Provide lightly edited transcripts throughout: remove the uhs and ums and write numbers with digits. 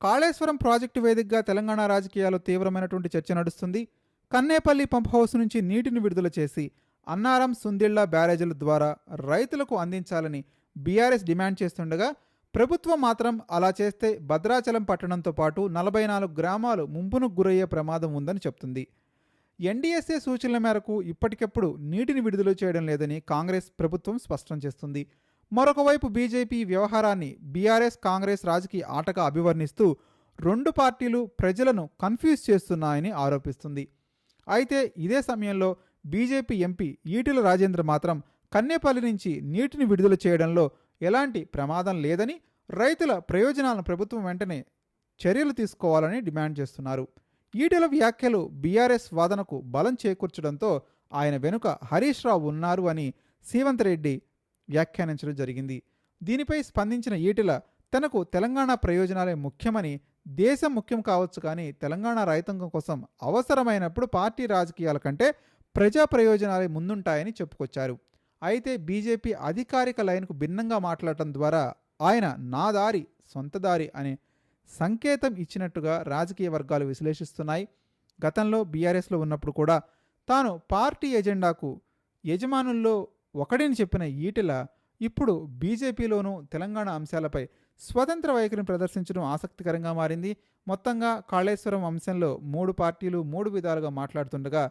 Kaleshwaram project వేదికగా తెలంగాణ రాజకీయాల్లో తీవ్రమైనటువంటి చర్చ నడుస్తుంది. కన్నేపల్లి పంప్ హౌస్ నుంచి నీటిని విడుదల చేసి అన్నారం, సుందిళ్ల బ్యారేజీల ద్వారా రైతులకు అందించాలని బీఆర్ఎస్ డిమాండ్ చేస్తుండగా, ప్రభుత్వం మాత్రం అలా చేస్తే భద్రాచలం పట్టణంతో పాటు 44 గ్రామాలు ముంపునకు గురయ్యే ప్రమాదం ఉందని చెప్తుంది. ఎన్డీఎస్ఏ సూచనల మేరకు ఇప్పటికెప్పుడు నీటిని విడుదల చేయడం లేదని కాంగ్రెస్ ప్రభుత్వం స్పష్టం చేస్తుంది. మరొక వైపు బీజేపీ వ్యవహారాన్ని బీఆర్ఎస్, కాంగ్రెస్ రాజకీయ ఆటగా అభివర్ణిస్తూ రెండు పార్టీలు ప్రజలను కన్ఫ్యూజ్ చేస్తున్నాయని ఆరోపిస్తుంది. అయితే ఇదే సమయంలో బీజేపీ ఎంపీ ఈటెల రాజేంద్ర మాత్రం కన్నేపల్లి నుంచి నీటిని విడుదల చేయడంలో ఎలాంటి ప్రమాదం లేదని, రైతుల ప్రయోజనాలను ప్రభుత్వం వెంటనే చర్యలు తీసుకోవాలని డిమాండ్ చేస్తున్నారు. ఈటెల వ్యాఖ్యలు బీఆర్ఎస్ వాదనకు బలం చేకూర్చడంతో ఆయన వెనుక హరీష్ రావు ఉన్నారు అని సీవంత్ రెడ్డి వ్యాఖ్యానించడం జరిగింది. దీనిపై స్పందించిన ఈటెల తనకు తెలంగాణ ప్రయోజనాలే ముఖ్యమని, దేశం ముఖ్యం కావచ్చు కానీ తెలంగాణ రైతాంగం కోసం అవసరమైనప్పుడు పార్టీ రాజకీయాల కంటే ప్రజా ప్రయోజనాలే ముందుంటాయని చెప్పుకొచ్చారు. అయితే బీజేపీ అధికారిక లైన్కు భిన్నంగా మాట్లాడటం ద్వారా ఆయన నా దారి సొంత దారి అనే సంకేతం ఇచ్చినట్టుగా రాజకీయ వర్గాలు విశ్లేషిస్తున్నాయి. గతంలో బీఆర్ఎస్లో ఉన్నప్పుడు కూడా తాను పార్టీ ఎజెండాకు యజమానుల్లో ఒకడిని చెప్పిన ఈటెల ఇప్పుడు బీజేపీలోనూ తెలంగాణ అంశాలపై స్వతంత్ర వైఖరిని ప్రదర్శించడం ఆసక్తికరంగా మారింది. మొత్తంగా కాళేశ్వరం అంశంలో మూడు పార్టీలు మూడు విధాలుగా మాట్లాడుతుండగా,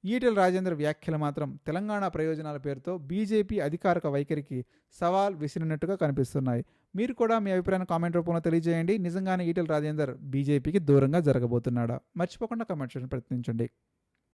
ఈటెల రాజేందర్ వ్యాఖ్యలు మాత్రం తెలంగాణ ప్రయోజనాల పేరుతో బీజేపీ అధికారిక వైఖరికి సవాల్ విసిరినట్టుగా కనిపిస్తున్నాయి. మీరు కూడా మీ అభిప్రాయాన్ని కామెంట్ రూపంలో తెలియజేయండి. నిజంగానే ఈటెల రాజేందర్ బీజేపీకి దూరంగా జరగబోతున్నాడా? మర్చిపోకుండా కామెంట్ చేయడం ప్రయత్నించండి.